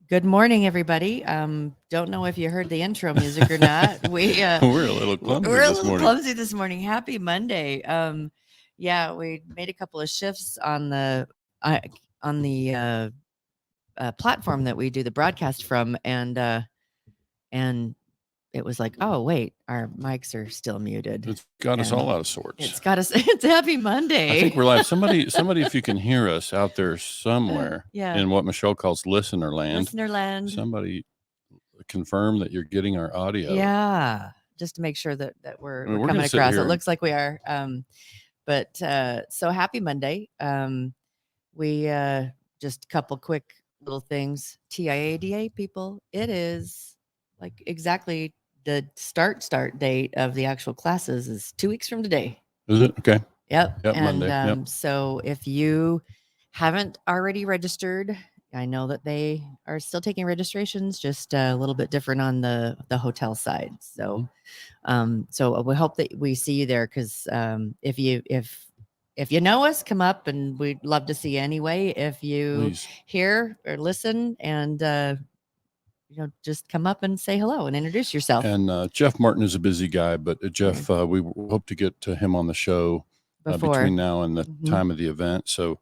Good morning, everybody. Don't know if you heard the intro music or not. We're a little clumsy We're a this little morning. clumsy this morning. Happy Monday. Yeah, we made a couple of shifts uh, on the platform that we do the broadcast from, and it was like, oh wait, our mics are still muted. It's got us And all out of sorts. it's got us. It's Happy I Monday. think we're live. Somebody, if you can hear us out there somewhere Yeah, in what Michelle calls listener land, listener land. somebody confirm that you're getting our audio. Yeah, just to make sure that we're I mean, we're we're coming going to sit across. It here. looks like we are. But so happy Monday. We just a couple quick little things. TIADA people, it is like exactly the start date of the actual classes is 2 weeks from today. Is it okay? Yep. Yep, And Monday. Yep. so if you haven't already registered, I know that they are still taking registrations, just a little bit different on the hotel side. So so we hope that we see you there because if you know us, come up and we'd love to see you anyway. If you Please. hear or listen and just come up and say hello and introduce yourself. And Jeff Martin is a busy guy, but Jeff, we hope to get to him on the show between now and the time of the event. So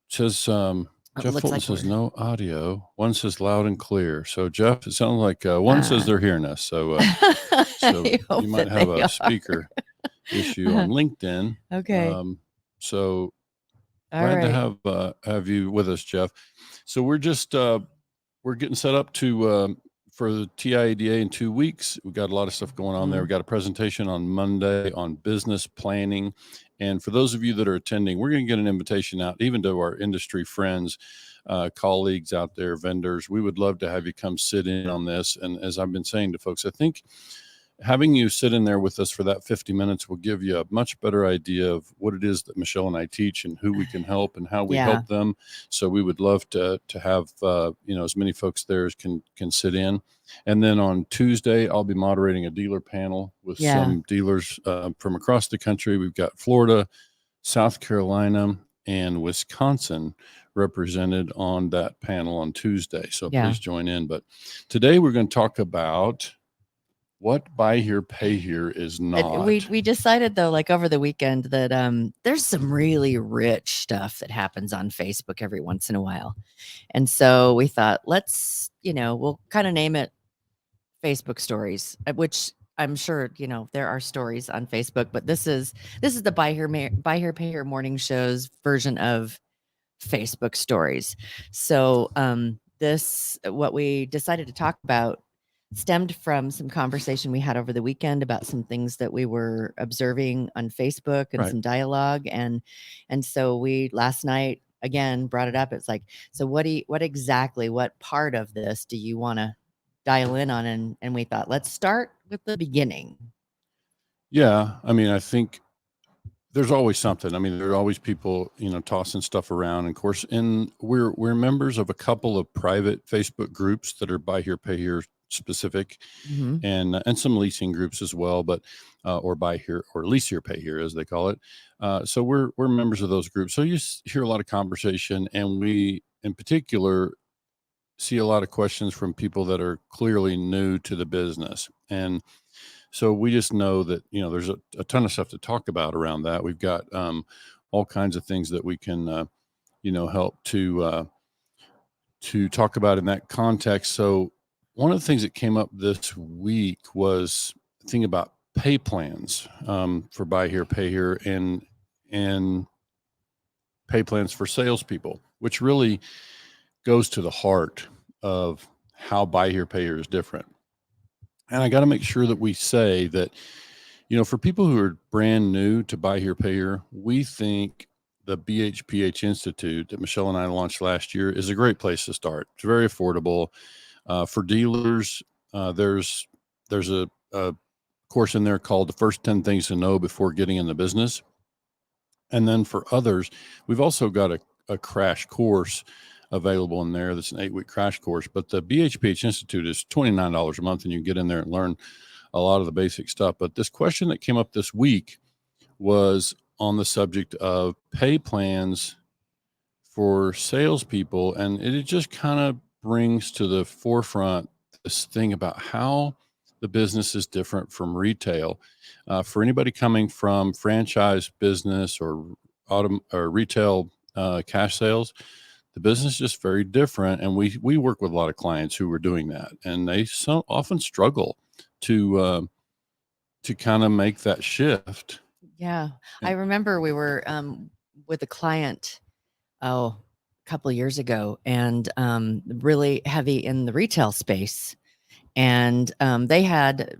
says Jeff Fulton says no audio. One says loud and clear. So Jeff, it sounds like one says they're hearing us. So you might have a speaker issue on LinkedIn. Okay. So glad to have you with us, Jeff. So we're just we're getting set up to for the TIADA in 2 weeks. We've got a lot of stuff going on there. We've got a presentation on Monday on business planning. And for those of you that are attending, we're going to get an invitation out, even to our industry friends, colleagues out there, vendors. We would love to have you come sit in on this. And as I've been saying to folks, I think having you sit in there with us for that 50 minutes will give you a much better idea of what it is that Michelle and I teach and who we can help and how we help them. So we would love to have as many folks there as can sit in. And then on Tuesday, I'll be moderating a dealer panel with some dealers from across the country. We've got Florida, South Carolina, and Wisconsin represented on that panel on Tuesday. So please join in. But today we're going to talk about what buy here, pay here is not. We decided though, like over the weekend, that there's some really rich stuff that happens on Facebook every once in a while, and so we thought we'll kind of name it Facebook stories, which I'm sure there are stories on Facebook, but this is the buy here pay here morning show's version of Facebook stories. So what we decided to talk about stemmed from some conversation we had over the weekend about some things that we were observing on Facebook and some dialogue. And so we last night again brought it up. It's like, so what part of this do you want to dial in on? And we thought, let's start with the beginning. Yeah. I mean, I think there's always something. I mean, there are always people, tossing stuff around. And of course, we're members of a couple of private Facebook groups that are buy here, pay here specific, and some leasing groups as well, but or buy here or lease here, pay here, as they call it. So we're members of those groups. So you hear a lot of conversation, and we, in particular, see a lot of questions from people that are clearly new to the business. And so we just know that, there's a ton of stuff to talk about around that. We've got all kinds of things that we can, help to talk about in that context. So one of the things that came up this week was the thing about pay plans for buy here, pay here, and pay plans for salespeople, which really goes to the heart of how buy here, pay here is different. And I got to make sure that we say that, for people who are brand new to buy here, pay here, we think the BHPH Institute that Michelle and I launched last year is a great place to start. It's very affordable. For dealers, there's a course in there called The First 10 Things to Know Before Getting in the Business. And then for others, we've also got a crash course available in there. That's an 8-week crash course, but the BHPH Institute is $29 a month, and you can get in there and learn a lot of the basic stuff. But this question that came up this week was on the subject of pay plans for salespeople, and it just kind of brings to the forefront this thing about how the business is different from retail. For anybody coming from franchise business or retail cash sales, the business is just very different. And we work with a lot of clients who are doing that, and they so often struggle to kind of make that shift. Yeah. I remember we were with a client, a couple of years ago, and really heavy in the retail space. And they had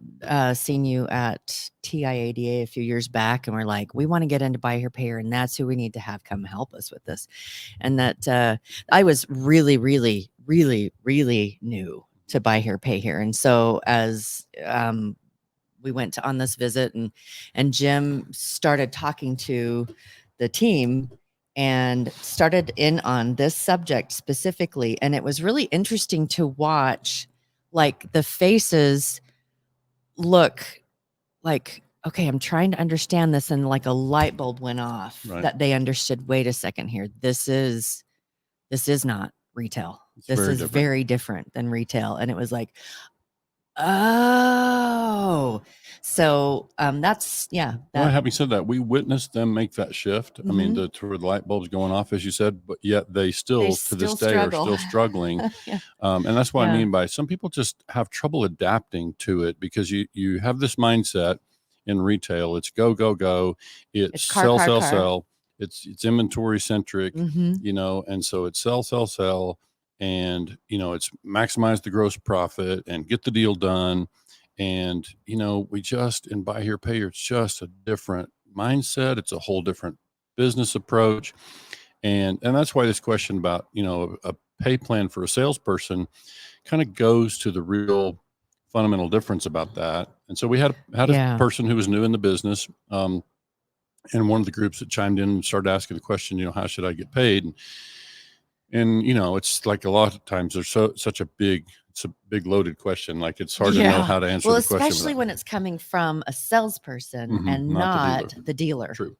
seen you at TIADA a few years back, and we're like, we want to get into buy here, pay here, and that's who we need to have come help us with this. And that I was really, really, really, really new to buy here, pay here. And so as we went on this visit, and Jim started talking to the team and started in on this subject specifically, and it was really interesting to watch, like, the faces look like, okay, I'm trying to understand this, and like a light bulb went off. Right. That they understood, wait a second here, this is not retail. This very is different. very different than retail. And it was like, oh, so that's Well, that. having said that, we witnessed them make that shift. I mean, Mhm. the light bulbs going off, as you said, but yet they They still, to this still day, are struggle. still struggling. Yeah. And that's what I Yeah. mean by some people just have trouble adapting to it, because you have this mindset in retail. It's go, go, go. It's It's car, sell, car, sell, car. sell. It's inventory centric, Mhm. and so it's sell, sell, sell. And, it's maximize the gross profit and get the deal done. And, we just, in buy here, pay here, it's just a different mindset. It's a whole different business approach. And that's why this question about, a pay plan for a salesperson kind of goes to the real fundamental difference about that. And so we had a Yeah. person who was new in the business, and one of the groups that chimed in and started asking the question, how should I get paid? And it's like a lot of times there's such a big, it's a big loaded question. Like, it's hard to know Yeah. how to answer Well, the question especially when it's coming from a salesperson and not the dealer. not the dealer. True.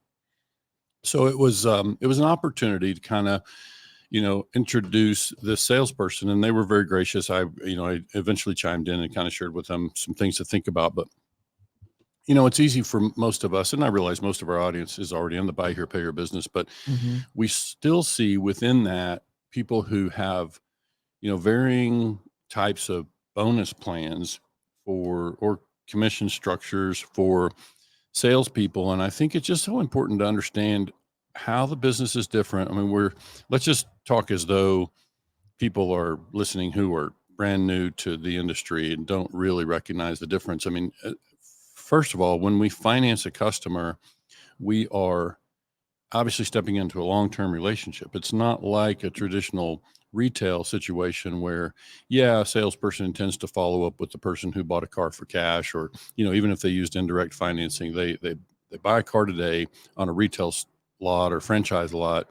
So it was an opportunity to kind of, introduce this salesperson, and they were very gracious. I eventually chimed in and kind of shared with them some things to think about. But, it's easy for most of us, and I realize most of our audience is already in the buy here, pay here business, but Mhm. we still see within that people who have, varying types of bonus plans or commission structures for salespeople. And I think it's just so important to understand how the business is different. I mean, let's just talk as though people are listening who are brand new to the industry and don't really recognize the difference. I mean, first of all, when we finance a customer, we are obviously stepping into a long-term relationship. It's not like a traditional retail situation where, a salesperson intends to follow up with the person who bought a car for cash, or, even if they used indirect financing, they buy a car today on a retail lot or franchise lot.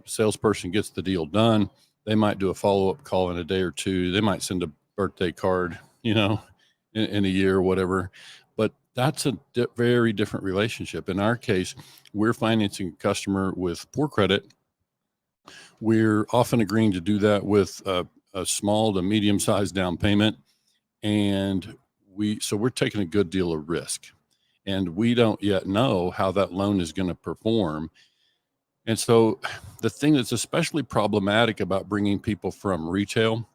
Salesperson gets the deal done. They might do a follow-up call in a day or two. They might send a birthday card, in a year or whatever. But that's a very different relationship. In our case, we're financing a customer with poor credit. We're often agreeing to do that with a small to medium-sized down payment. And so we're taking a good deal of risk. And we don't yet know how that loan is going to perform. And so the thing that's especially problematic about bringing people from retail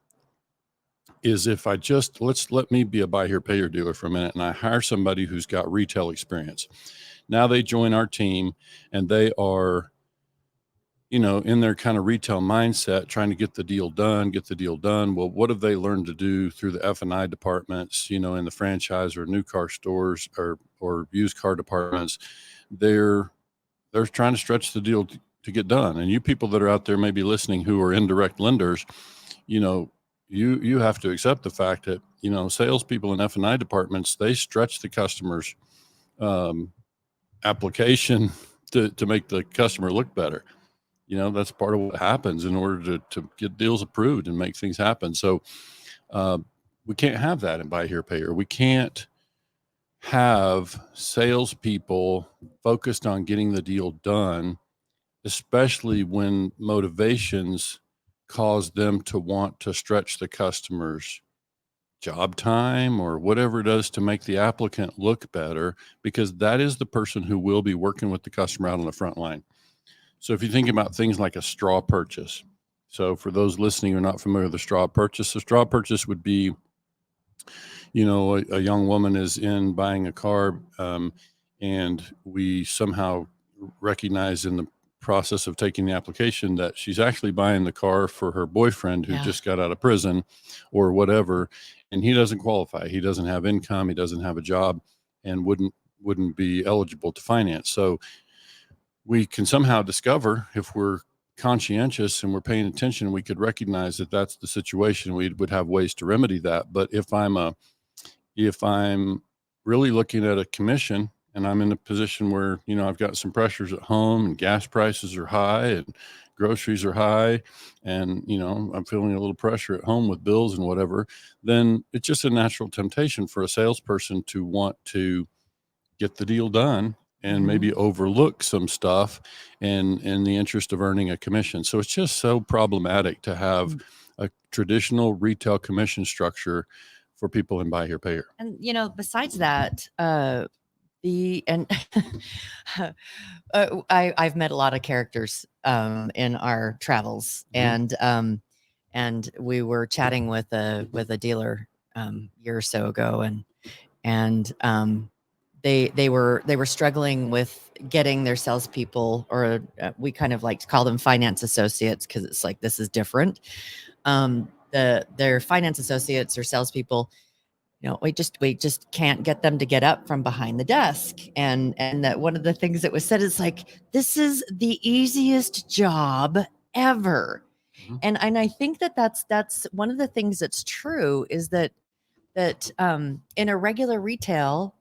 is, if I just, let me be a buy here, pay here dealer for a minute, and I hire somebody who's got retail experience. Now they join our team, and they are, in their kind of retail mindset, trying to get the deal done. Well, what have they learned to do through the F&I departments, in the franchise or new car stores or used car departments? They're trying to stretch the deal to get done. And you people that are out there maybe listening who are indirect lenders, you have to accept the fact that, salespeople in F&I departments, they stretch the customer's application to make the customer look better. That's part of what happens in order to get deals approved and make things happen. So we can't have that in buy here, pay here. We can't have salespeople focused on getting the deal done, especially when motivations cause them to want to stretch the customer's job time or whatever it does to make the applicant look better, because that is the person who will be working with the customer out on the front line. So if you think about things like a straw purchase, so for those listening who are not familiar with the straw purchase would be, a young woman is in buying a car, and we somehow recognize in the process of taking the application that she's actually buying the car for her boyfriend who just got out of prison or whatever, and he doesn't qualify. He doesn't have income. He doesn't have a job, and wouldn't be eligible to finance. So we can somehow discover, if we're conscientious and we're paying attention, we could recognize that that's the situation. We would have ways to remedy that. But if I'm really looking at a commission and I'm in a position where, I've got some pressures at home and gas prices are high and groceries are high, and, I'm feeling a little pressure at home with bills and whatever, then it's just a natural temptation for a salesperson to want to get the deal done and maybe overlook some stuff in the interest of earning a commission. So it's just so problematic to have a traditional retail commission structure for people in buy here, pay here. And besides that, I've met a lot of characters in our travels, and we were chatting with a dealer year or so ago, and they were struggling with getting their salespeople, or we kind of like to call them finance associates, because it's like, this is different. Their finance associates or salespeople, we just can't get them to get up from behind the desk. And that one of the things that was said is like, this is the easiest job ever. And I think that's one of the things that's true, is that in a regular retail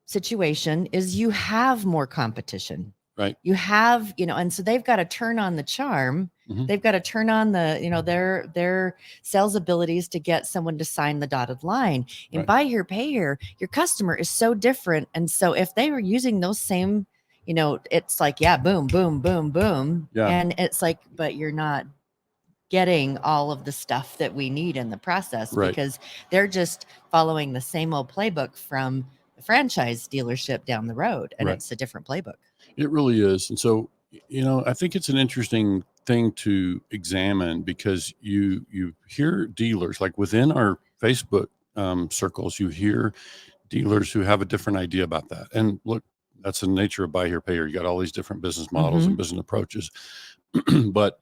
situation is you have more competition. Right. You have, and so they've got to turn on the charm. They've got to turn on their sales abilities to get someone to sign the dotted line. And buy here, pay here, your customer is so different. And so if they were using those same, it's like, boom, boom, boom, boom. Yeah. And it's like, but you're not getting all of the stuff that we need in the process, because they're just following the same old playbook from the franchise dealership down the road, and it's a different playbook. It really is. And so, I think it's an interesting thing to examine, because you hear dealers, like within our Facebook circles, you hear dealers who have a different idea about that. And look, that's the nature of buy here, pay here. You got all these different business models and business approaches. But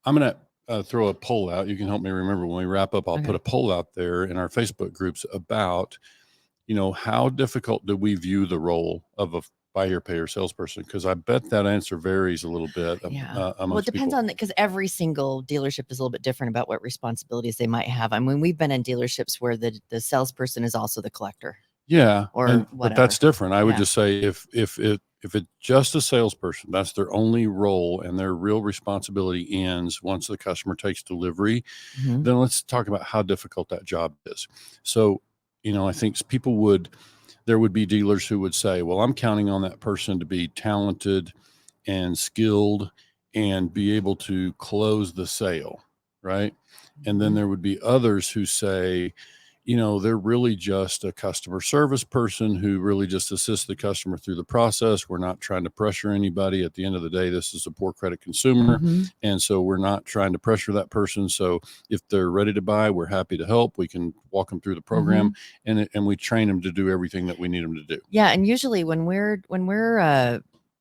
I'm going to throw a poll out. You can help me remember when we wrap up. I'll put a poll out there in our Facebook groups about, how difficult do we view the role of a buy here, pay here salesperson? Because I bet that answer varies a little bit. Well, it depends on because every single dealership is a little bit different about what responsibilities they might have. I mean, we've been in dealerships where the salesperson is also the collector. Yeah, or but that's different. I would just say if it's just a salesperson, that's their only role, and their real responsibility ends once the customer takes delivery, then let's talk about how difficult that job is. So, I think there would be dealers who would say, well, I'm counting on that person to be talented and skilled and be able to close the sale, right? And then there would be others who say, they're really just a customer service person who really just assists the customer through the process. We're not trying to pressure anybody. At the end of the day, this is a poor credit consumer. And so we're not trying to pressure that person. So if they're ready to buy, we're happy to help. We can walk them through the program, and we train them to do everything that we need them to do. Yeah. And usually when we're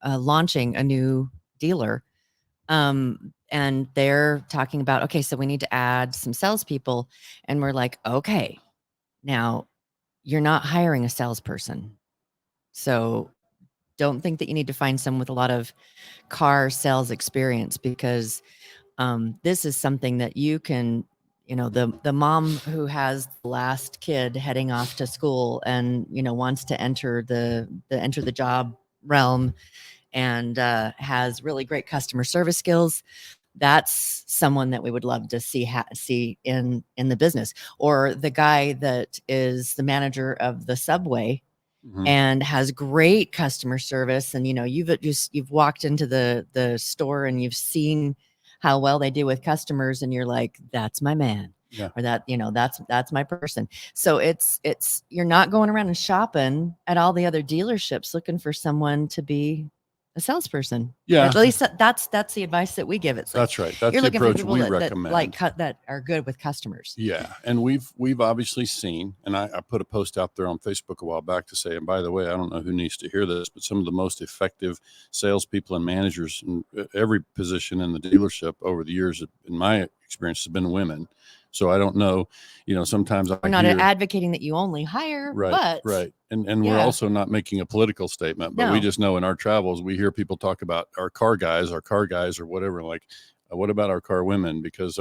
launching a new dealer, and they're talking about, okay, so we need to add some salespeople, and we're like, okay, now you're not hiring a salesperson. So don't think that you need to find someone with a lot of car sales experience, because this is something that you can, the mom who has the last kid heading off to school and, wants to enter the job realm, and has really great customer service skills. That's someone that we would love to see in the business. Or the guy that is the manager of the Subway and has great customer service, and you've walked into the store and you've seen how well they do with customers, and you're like, that's my man. Yeah. Or that, that's my person. So it's you're not going around and shopping at all the other dealerships looking for someone to be a salesperson. Yeah. At least that's the advice that we give. It's like, That's right. That's you're the looking for approach people we that like recommend. that are good with customers. Yeah. And we've obviously seen, and I put a post out there on Facebook a while back to say, and by the way, I don't know who needs to hear this, but some of the most effective salespeople and managers in every position in the dealership over the years, in my experience, has been women. So I don't know, sometimes We're not advocating that you only hire, right, but and we're also not making a political statement, but we just know in our travels we hear people talk about our car guys, or whatever. Like, what about our car women? Because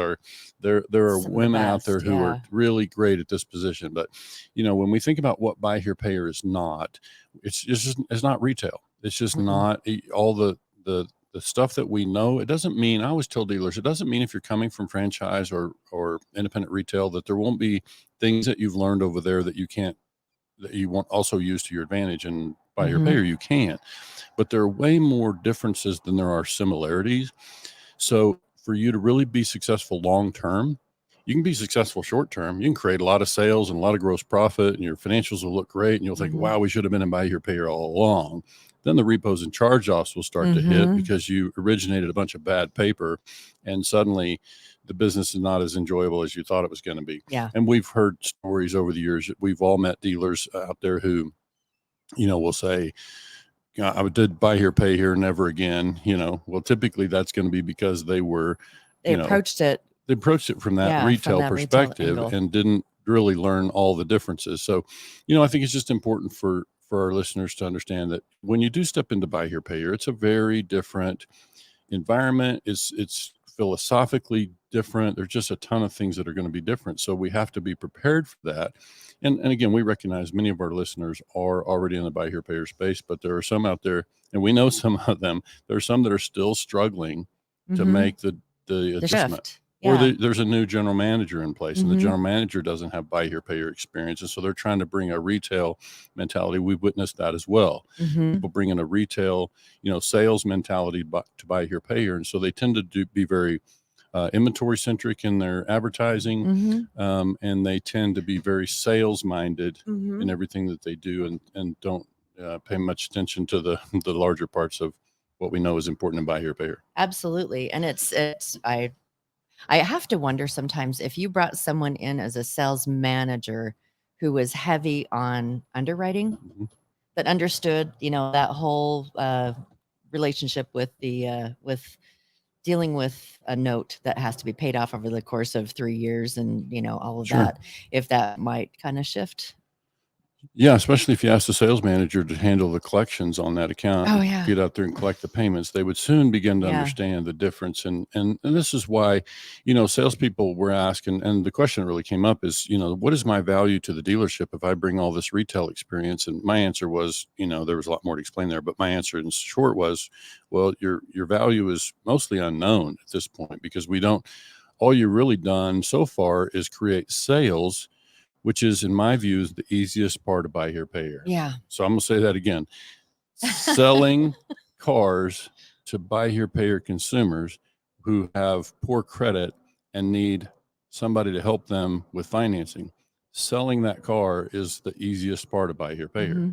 there are women out there who are really great at this position. But when we think about what buy here, pay here is not, it's not retail. It's just not all the stuff that we know. It doesn't mean, I always tell dealers, it doesn't mean if you're coming from franchise or independent retail that there won't be things that you've learned over there that you won't also use to your advantage. And buy here, pay here, you can. But there are way more differences than there are similarities. So for you to really be successful long term, you can be successful short term. You can create a lot of sales and a lot of gross profit, and your financials will look great. And you'll think, wow, we should have been in buy here, pay here all along. Then the repos and charge offs will start to hit because you originated a bunch of bad paper, and suddenly the business is not as enjoyable as you thought it was going to be. Yeah. And we've heard stories over the years. We've all met dealers out there who, will say, I did buy here, pay here, never again. Well, typically that's going to be because they approached it from that retail perspective and didn't really learn all the differences. So, I think it's just important for our listeners to understand that when you do step into buy here, pay here, it's a very different environment. It's philosophically different. There's just a ton of things that are going to be different. So we have to be prepared for that. And again, we recognize many of our listeners are already in the buy here, pay here space, but there are some out there, and we know some of them. There are some that are still struggling to make the adjustment. Shift. Or there's a new general manager in place, and the general manager doesn't have buy here, pay here experience. And so they're trying to bring a retail mentality. We've witnessed that as well. People bring in a retail, sales mentality to buy here, pay here. And so they tend to be very inventory centric in their advertising. And they tend to be very sales minded in everything that they do, and don't pay much attention to the larger parts of what we know is important in buy here, pay here. Absolutely. And I have to wonder sometimes if you brought someone in as a sales manager who was heavy on underwriting, that understood, that whole relationship with with dealing with a note that has to be paid off over the course of 3 years, and all of that, if that might kind of shift. Yeah, especially if you ask the sales manager to handle the collections on that account, get out there and collect the payments, they would soon begin to understand the difference. And this is why, salespeople were asking, and the question that really came up is, what is my value to the dealership if I bring all this retail experience? And my answer was, there was a lot more to explain there, but my answer in short was, well, your value is mostly unknown at this point, because all you've really done so far is create sales, which is, in my view, the easiest part of buy here, pay here. Yeah. So I'm going to say that again. Selling cars to buy here, pay here consumers who have poor credit and need somebody to help them with financing. Selling that car is the easiest part of buy here, pay here.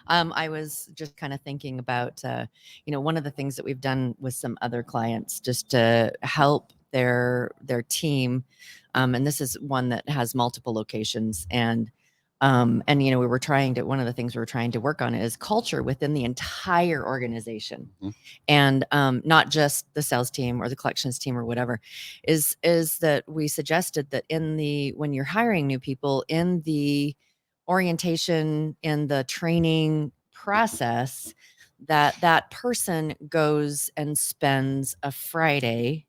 I was just kind of thinking about, one of the things that we've done with some other clients just to help their team. And this is one that has multiple locations. And we were one of the things we were trying to work on is culture within the entire organization. And not just the sales team or the collections team or whatever, is that we suggested that when you're hiring new people, in the orientation, in the training process, that person goes and spends a Friday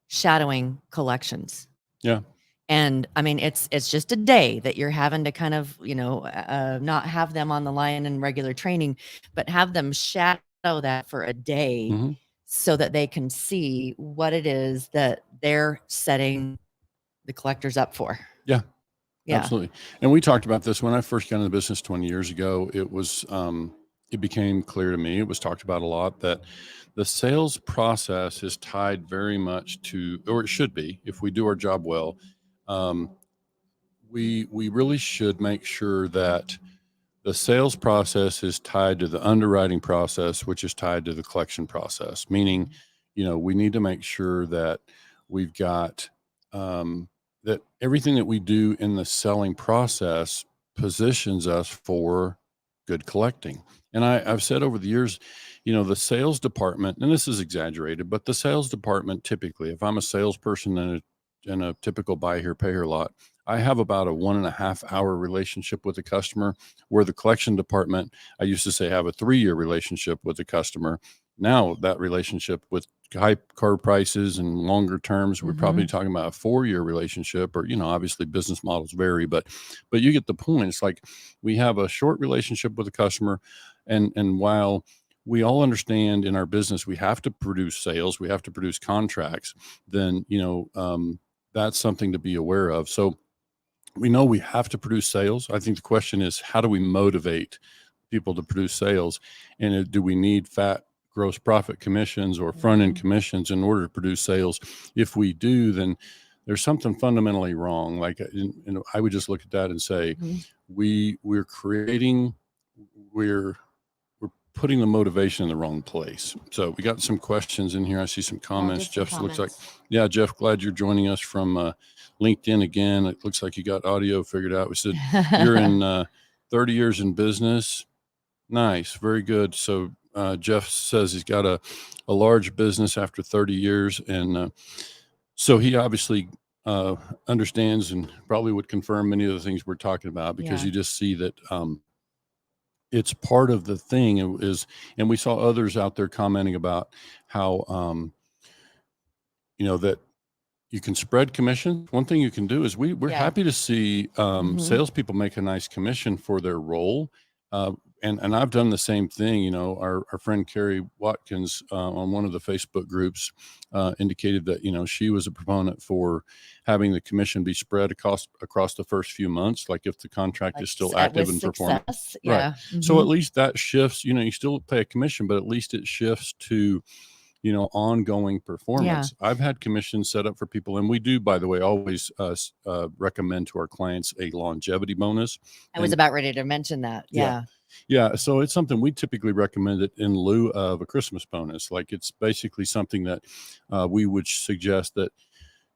shadowing collections. Yeah. And I mean, it's just a day that you're having to kind of, not have them on the line in regular training, but have them shadow that for a day so that they can see what it is that they're setting the collectors up for. Yeah. Absolutely. And we talked about this when I first got into the business 20 years ago. It was, it became clear to me, it was talked about a lot, that the sales process is tied very much to, or it should be, if we do our job well, um, we really should make sure that the sales process is tied to the underwriting process, which is tied to the collection process. Meaning, we need to make sure that we've got that everything that we do in the selling process positions us for good collecting. And I've said over the years, the sales department, and this is exaggerated, but the sales department typically, if I'm a salesperson in a typical buy here, pay here lot, I have about a 1.5 hour relationship with the customer, where the collection department, I used to say, have a 3 year relationship with the customer. Now that relationship, with high car prices and longer terms, we're probably talking about a 4 year relationship, or, obviously business models vary, but you get the point. It's like we have a short relationship with the customer. And while we all understand in our business, we have to produce sales, we have to produce contracts, then, that's something to be aware of. So we know we have to produce sales. I think the question is, how do we motivate people to produce sales? And do we need fat gross profit commissions or front end commissions in order to produce sales? If we do, then there's something fundamentally wrong. Like, I would just look at that and say, we're creating, we're putting the motivation in the wrong place. So we got some questions in here. I see some comments. Jeff looks like, yeah, Jeff, glad you're joining us from LinkedIn again. It looks like you got audio figured out. We said you're in 30 years in business. Nice. Very good. So Jeff says he's got a large business after 30 years. And so he obviously understands and probably would confirm many of the things we're talking about, because you just see that it's part of the thing. And we saw others out there commenting about how, that you can spread commission. One thing you can do is we're happy to see salespeople make a nice commission for their role. And I've done the same thing. Our friend Carrie Watkins on one of the Facebook groups indicated that, she was a proponent for having the commission be spread across the first few months, like if the contract is still active and performing. Yeah. Right. So at least that shifts, you still pay a commission, but at least it shifts to ongoing performance. I've had commissions set up for people, and we do, by the way, always recommend to our clients a longevity bonus. I was about ready to mention that. Yeah. So it's something we typically recommend it in lieu of a Christmas bonus. Like, it's basically something that we would suggest that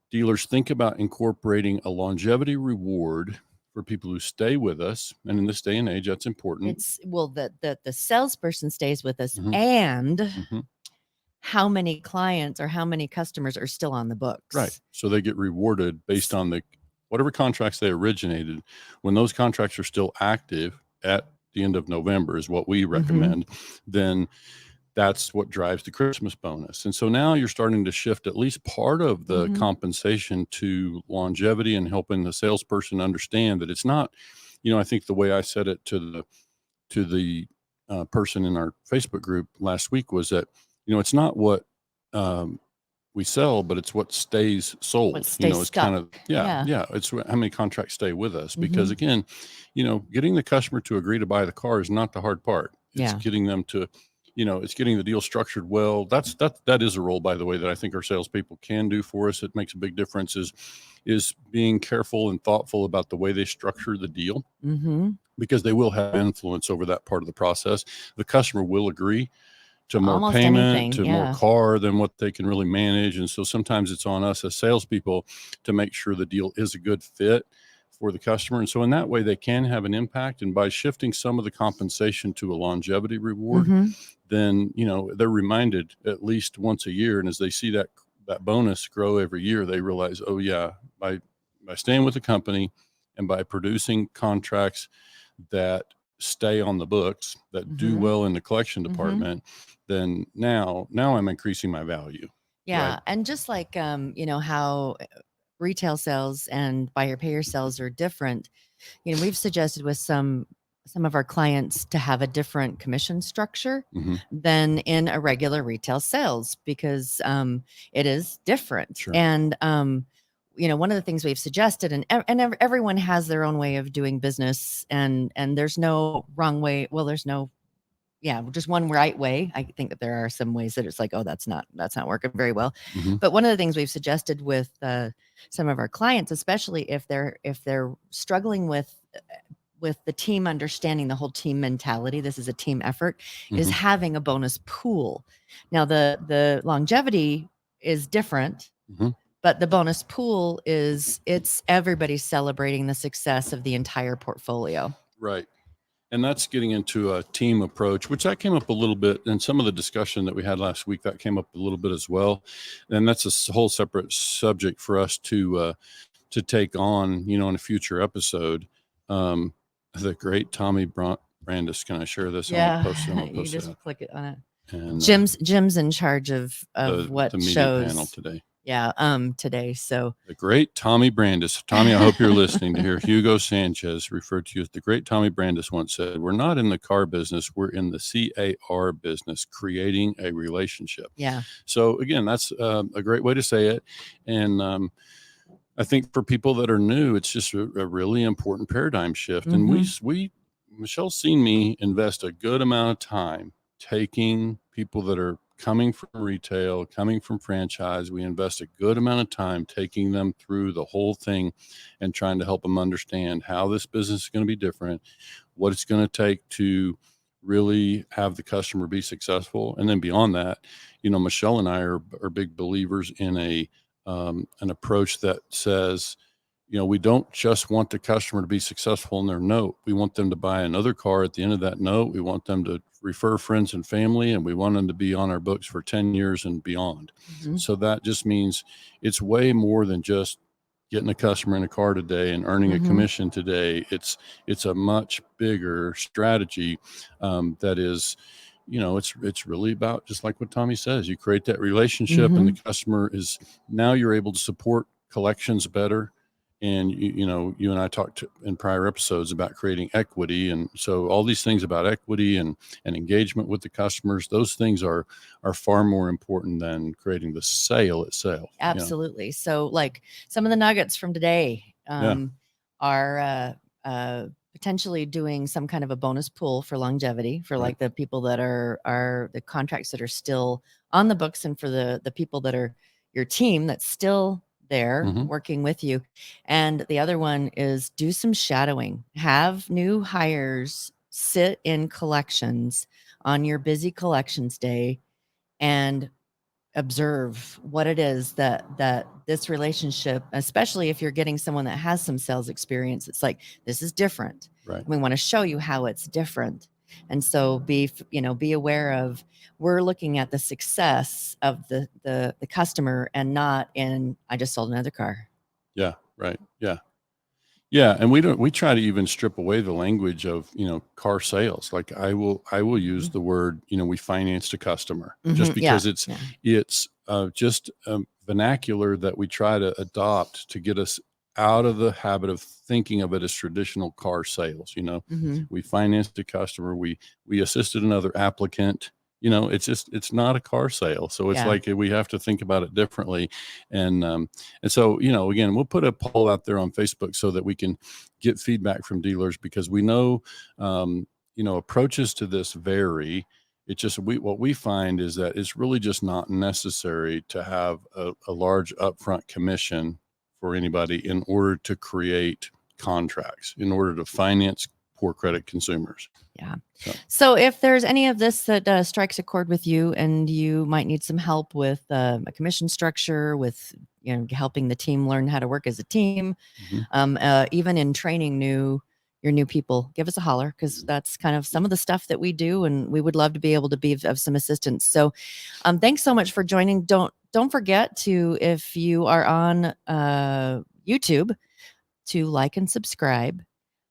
dealers think about incorporating a longevity reward for people who stay with us. And in this day and age, that's important. It's the salesperson stays with us, and how many clients or how many customers are still on the books. Right. So they get rewarded based on whatever contracts they originated. When those contracts are still active at the end of November is what we recommend, then that's what drives the Christmas bonus. And so now you're starting to shift at least part of the compensation to longevity, and helping the salesperson understand that it's not, I think the way I said it to the person in our Facebook group last week was that, it's not what we sell, but it's what stays sold. What stays it's stuck. kind of, it's how many contracts stay with us. Because again, getting the customer to agree to buy the car is not the hard part. It's getting them to, it's getting the deal structured well. That is a role, by the way, that I think our salespeople can do for us. It makes a big difference, is being careful and thoughtful about the way they structure the deal, because they will have influence over that part of the process. The customer will agree to more Almost payment, anything, to more car than what they can really manage. And so sometimes it's on us as salespeople to make sure the deal is a good fit for the customer. And so in that way, they can have an impact. And by shifting some of the compensation to a longevity reward, then, they're reminded at least once a year. And as they see that bonus grow every year, they realize, oh yeah, by staying with the company and by producing contracts that stay on the books, that do well in the collection department, then now I'm increasing my value. Yeah. Right? And just like, how retail sales and buyer payer sales are different, we've suggested with some of our clients to have a different commission structure than in a regular retail sales, because it is different. Sure. And one of the things we've suggested, and everyone has their own way of doing business, and there's no wrong way. Well, there's no yeah, just one right way. I think that there are some ways that it's like, oh, that's not working very well. Mm-hmm. But one of the things we've suggested with some of our clients, especially if they're struggling with the team understanding the whole team mentality, this is a team effort, is having a bonus pool. Now the longevity is different, but the bonus pool it's everybody celebrating the success of the entire portfolio. Right. And that's getting into a team approach, which that came up a little bit in some of the discussion that we had last week. That came up a little bit as well, and that's a whole separate subject for us to take on, in a future episode. The great Tommy Brandis. Can I share this? Yeah, I'm gonna you post just it. click it on it. And Jim's in charge of what the media shows panel today. Yeah, today. So the great Tommy Brandis. Tommy, I hope you're listening to hear Hugo Sanchez referred to as the great Tommy Brandis once said, "We're not in the car business, we're in the CAR business, creating a relationship." yeah. So again, that's a great way to say it. And I think for people that are new, it's just a really important paradigm shift. And Michelle's seen me invest a good amount of time taking people that are coming from retail, coming from franchise. We invest a good amount of time taking them through the whole thing and trying to help them understand how this business is going to be different, what it's going to take to really have the customer be successful. And then beyond that, Michelle and I are big believers in an approach that says, we don't just want the customer to be successful in their note. We want them to buy another car at the end of that note. We want them to refer friends and family, and we want them to be on our books for 10 years and beyond. So that just means it's way more than just getting a customer in a car today and earning a commission today. It's a much bigger strategy that is, it's really about, just like what Tommy says, you create that relationship and the customer is, now you're able to support collections better. And you and I talked in prior episodes about creating equity, and so all these things about equity and engagement with the customers, those things are far more important than creating the sale itself. Absolutely. So, like, some of the nuggets from today are potentially doing some kind of a bonus pool for longevity for like the people that are the contracts that are still on the books, and for the people that are your team that's still there working with you. And the other one is do some shadowing. Have new hires sit in collections on your busy collections day and observe what it is that this relationship, especially if you're getting someone that has some sales experience, it's like, this is different. Right. We want to show you how it's different. And so be aware of, we're looking at the success of the customer and not in, I just sold another car. Yeah. Right. Yeah. Yeah. And we try to even strip away the language of, car sales. Like I will use the word, we financed a customer, just because it's just vernacular that we try to adopt to get us out of the habit of thinking of it as traditional car sales. We financed a customer, we assisted another applicant. It's not a car sale. So it's like we have to think about it differently. And so, again, we'll put a poll out there on Facebook so that we can get feedback from dealers, because we know, approaches to this vary. What we find is that it's really just not necessary to have a large upfront commission for anybody in order to create contracts, in order to finance poor credit consumers. Yeah. So if there's any of this that strikes a chord with you, and you might need some help with a commission structure, with helping the team learn how to work as a team, even in training your new people, give us a holler, because that's kind of some of the stuff that we do, and we would love to be able to be of some assistance. So thanks so much for joining. Don't forget to, if you are on YouTube, to like and subscribe.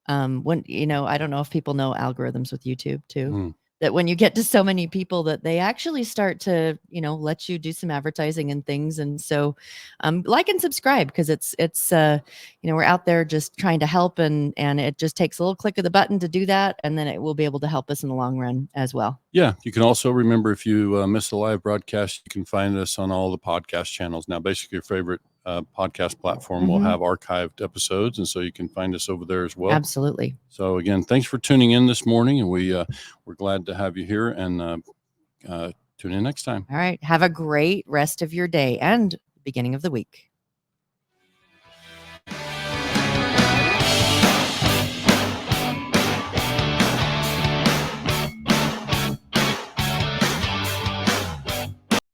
When I don't know if people know algorithms with YouTube too, that when you get to so many people, that they actually start to let you do some advertising and things. And so like and subscribe, because it's we're out there just trying to help, and it just takes a little click of the button to do that, and then it will be able to help us in the long run as well. Yeah, you can also remember, if you miss the live broadcast, you can find us on all the podcast channels now. Basically, your favorite podcast platform will have archived episodes, and so you can find us over there as well. Absolutely. So again, thanks for tuning in this morning, and we're glad to have you here, and tune in next time. All right. Have a great rest of your day and beginning of the week.